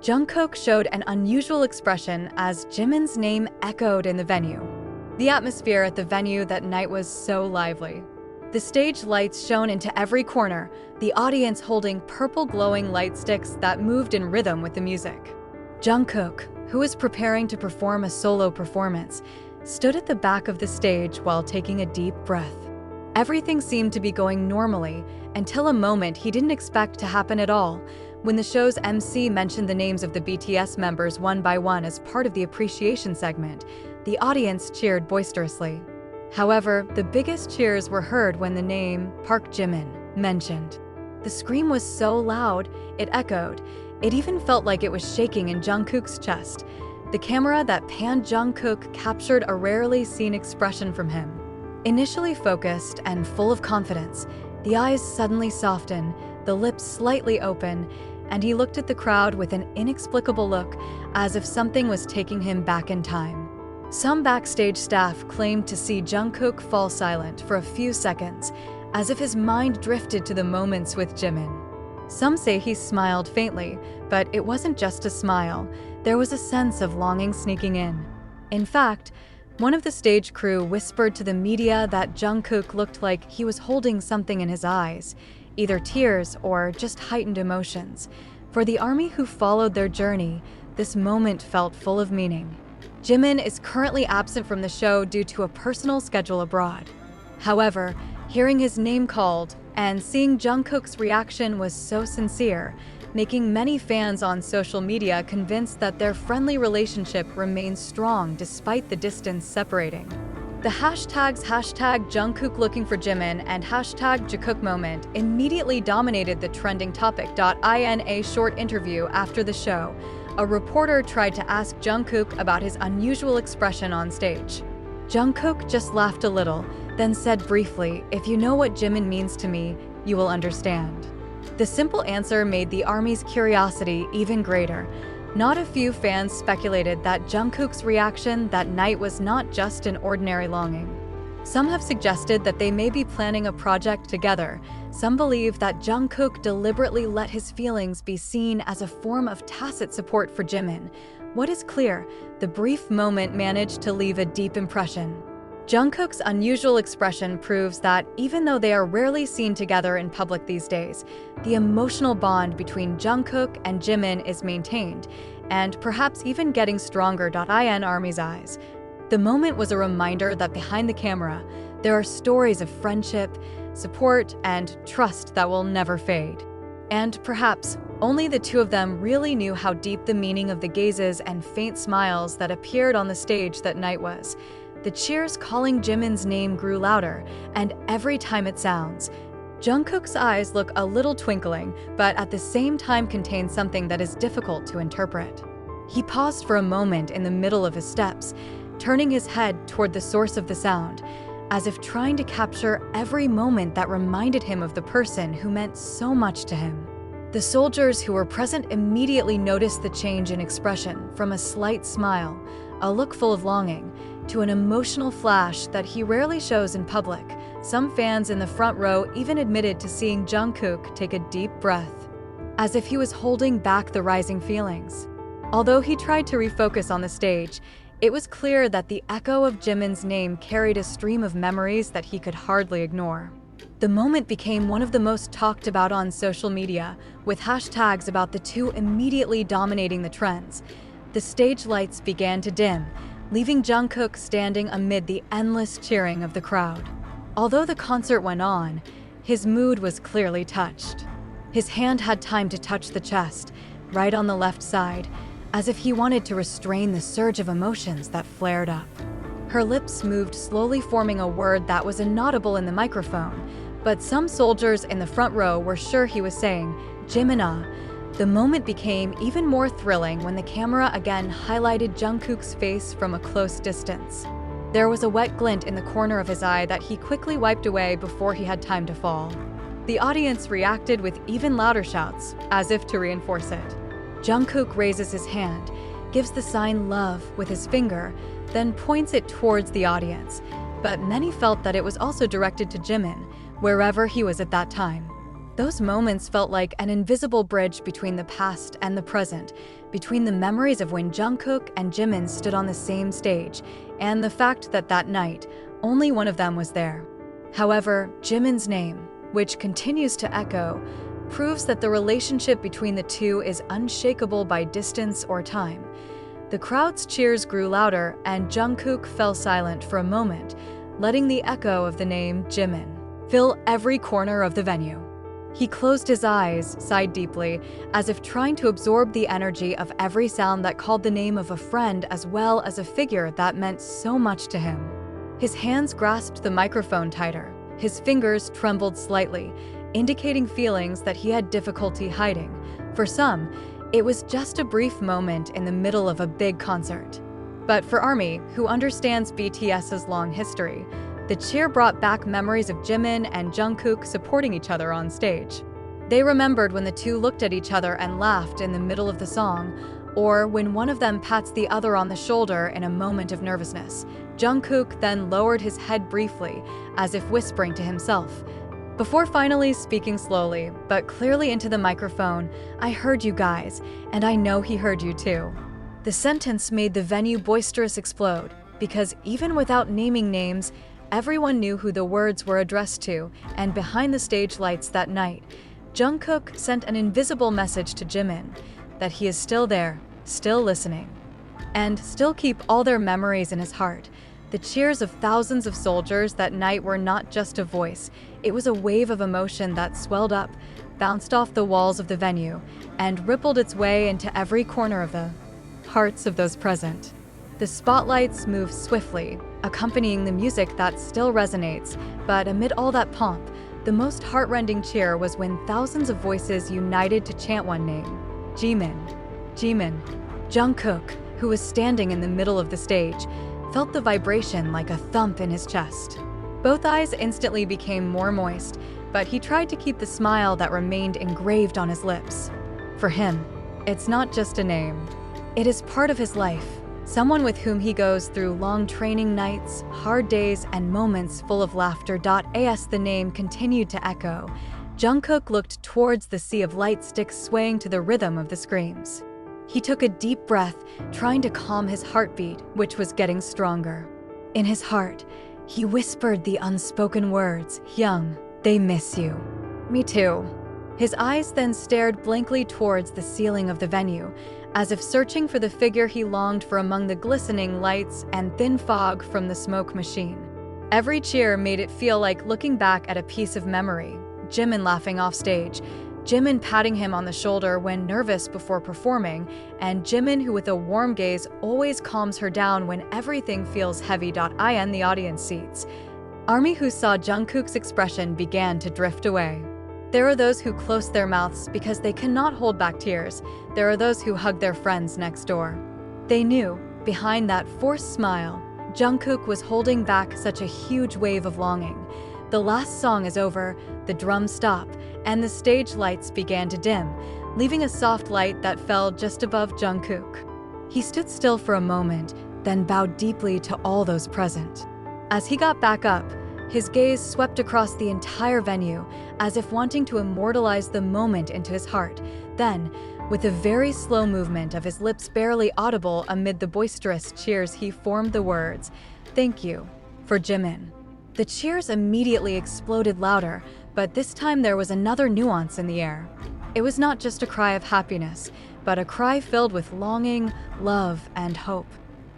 Jungkook showed an unusual expression as Jimin's name echoed in the venue. The atmosphere at the venue that night was so lively. The stage lights shone into every corner, the audience holding purple glowing light sticks that moved in rhythm with the music. Jungkook, who was preparing to perform a solo performance, stood at the back of the stage while taking a deep breath. Everything seemed to be going normally until a moment he didn't expect to happen at all, when the show's MC mentioned the names of the BTS members one by one as part of the appreciation segment. The audience cheered boisterously. However, the biggest cheers were heard when the name Park Jimin mentioned. The scream was so loud, it echoed. It even felt like it was shaking in Jungkook's chest. The camera that panned Jungkook captured a rarely seen expression from him. Initially focused and full of confidence, the eyes suddenly softened, the lips slightly open, and he looked at the crowd with an inexplicable look, as if something was taking him back in time. Some backstage staff claimed to see Jungkook fall silent for a few seconds, as if his mind drifted to the moments with Jimin. Some say he smiled faintly, but it wasn't just a smile. There was a sense of longing sneaking in. In fact, one of the stage crew whispered to the media that Jungkook looked like he was holding something in his eyes, either tears or just heightened emotions. For the ARMY who followed their journey, this moment felt full of meaning. Jimin is currently absent from the show due to a personal schedule abroad. However, hearing his name called and seeing Jungkook's reaction was so sincere, making many fans on social media convinced that their friendly relationship remains strong despite the distance separating. The hashtags #Jungkook looking for Jimin and #Jungkook moment immediately dominated the trending topic. In a short interview after the show, a reporter tried to ask Jungkook about his unusual expression on stage. Jungkook just laughed a little, then said briefly, "If you know what Jimin means to me, you will understand." The simple answer made the ARMY's curiosity even greater. Not a few fans speculated that Jungkook's reaction that night was not just an ordinary longing. Some have suggested that they may be planning a project together. Some believe that Jungkook deliberately let his feelings be seen as a form of tacit support for Jimin. What is clear, the brief moment managed to leave a deep impression. Jungkook's unusual expression proves that even though they are rarely seen together in public these days, the emotional bond between Jungkook and Jimin is maintained, and perhaps even getting stronger. In ARMY's eyes, the moment was a reminder that behind the camera, there are stories of friendship, support, and trust that will never fade. And perhaps only the two of them really knew how deep the meaning of the gazes and faint smiles that appeared on the stage that night was. The cheers calling Jimin's name grew louder, and every time it sounds, Jungkook's eyes look a little twinkling, but at the same time contain something that is difficult to interpret. He paused for a moment in the middle of his steps, turning his head toward the source of the sound, as if trying to capture every moment that reminded him of the person who meant so much to him. The soldiers who were present immediately noticed the change in expression, from a slight smile, a look full of longing, to an emotional flash that he rarely shows in public. Some fans in the front row even admitted to seeing Jungkook take a deep breath, as if he was holding back the rising feelings. Although he tried to refocus on the stage, it was clear that the echo of Jimin's name carried a stream of memories that he could hardly ignore. The moment became one of the most talked about on social media, with hashtags about the two immediately dominating the trends. The stage lights began to dim, leaving Jungkook standing amid the endless cheering of the crowd. Although the concert went on, his mood was clearly touched. His hand had time to touch the chest, right on the left side, as if he wanted to restrain the surge of emotions that flared up. Her lips moved slowly, forming a word that was inaudible in the microphone, but some soldiers in the front row were sure he was saying, "Jimina." The moment became even more thrilling when the camera again highlighted Jungkook's face from a close distance. There was a wet glint in the corner of his eye that he quickly wiped away before he had time to fall. The audience reacted with even louder shouts, as if to reinforce it. Jungkook raises his hand, gives the sign love with his finger, then points it towards the audience. But many felt that it was also directed to Jimin, wherever he was at that time. Those moments felt like an invisible bridge between the past and the present, between the memories of when Jungkook and Jimin stood on the same stage, and the fact that that night, only one of them was there. However, Jimin's name, which continues to echo, proves that the relationship between the two is unshakable by distance or time. The crowd's cheers grew louder, and Jungkook fell silent for a moment, letting the echo of the name Jimin fill every corner of the venue. He closed his eyes, sighed deeply, as if trying to absorb the energy of every sound that called the name of a friend as well as a figure that meant so much to him. His hands grasped the microphone tighter. His fingers trembled slightly, indicating feelings that he had difficulty hiding. For some, it was just a brief moment in the middle of a big concert. But for ARMY, who understands BTS's long history, the cheer brought back memories of Jimin and Jungkook supporting each other on stage. They remembered when the two looked at each other and laughed in the middle of the song, or when one of them pats the other on the shoulder in a moment of nervousness. Jungkook then lowered his head briefly, as if whispering to himself, before finally speaking slowly, but clearly into the microphone, "I heard you guys, and I know he heard you too." The sentence made the venue boisterous explode, because even without naming names, everyone knew who the words were addressed to, and behind the stage lights that night, Jungkook sent an invisible message to Jimin that he is still there, still listening, and still keep all their memories in his heart. The cheers of thousands of soldiers that night were not just a voice, it was a wave of emotion that swelled up, bounced off the walls of the venue, and rippled its way into every corner of the hearts of those present. The spotlights moved swiftly, accompanying the music that still resonates, but amid all that pomp, the most heart-rending cheer was when thousands of voices united to chant one name, Jimin. Jimin. Jungkook, who was standing in the middle of the stage, felt the vibration like a thump in his chest. Both eyes instantly became more moist, but he tried to keep the smile that remained engraved on his lips. For him, it's not just a name. It is part of his life. Someone with whom he goes through long training nights, hard days, and moments full of laughter. As the name continued to echo, Jungkook looked towards the sea of light sticks swaying to the rhythm of the screams. He took a deep breath, trying to calm his heartbeat, which was getting stronger. In his heart, he whispered the unspoken words, "Hyung, they miss you." "Me too." His eyes then stared blankly towards the ceiling of the venue, as if searching for the figure he longed for among the glistening lights and thin fog from the smoke machine. Every cheer made it feel like looking back at a piece of memory. Jimin laughing off stage, Jimin patting him on the shoulder when nervous before performing, and Jimin who with a warm gaze always calms her down when everything feels heavy. In the audience seats, ARMY who saw Jungkook's expression began to drift away. There are those who close their mouths because they cannot hold back tears. There are those who hug their friends next door. They knew, behind that forced smile, Jungkook was holding back such a huge wave of longing. The last song is over, the drums stop, and the stage lights began to dim, leaving a soft light that fell just above Jungkook. He stood still for a moment, then bowed deeply to all those present. As he got back up, his gaze swept across the entire venue, as if wanting to immortalize the moment into his heart. Then, with a very slow movement of his lips barely audible amid the boisterous cheers, he formed the words, "Thank you," for Jimin. The cheers immediately exploded louder, but this time there was another nuance in the air. It was not just a cry of happiness, but a cry filled with longing, love, and hope.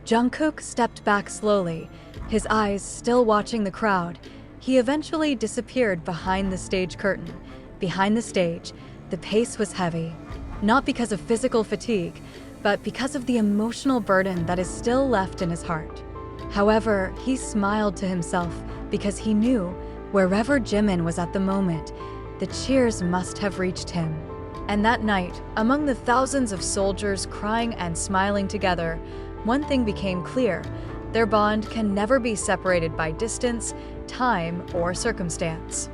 Jungkook stepped back slowly, his eyes still watching the crowd. He eventually disappeared behind the stage curtain. Behind the stage, the pace was heavy, not because of physical fatigue, but because of the emotional burden that is still left in his heart. However, he smiled to himself because he knew, wherever Jimin was at the moment, the cheers must have reached him. And that night, among the thousands of soldiers crying and smiling together, one thing became clear: their bond can never be separated by distance, time, or circumstance.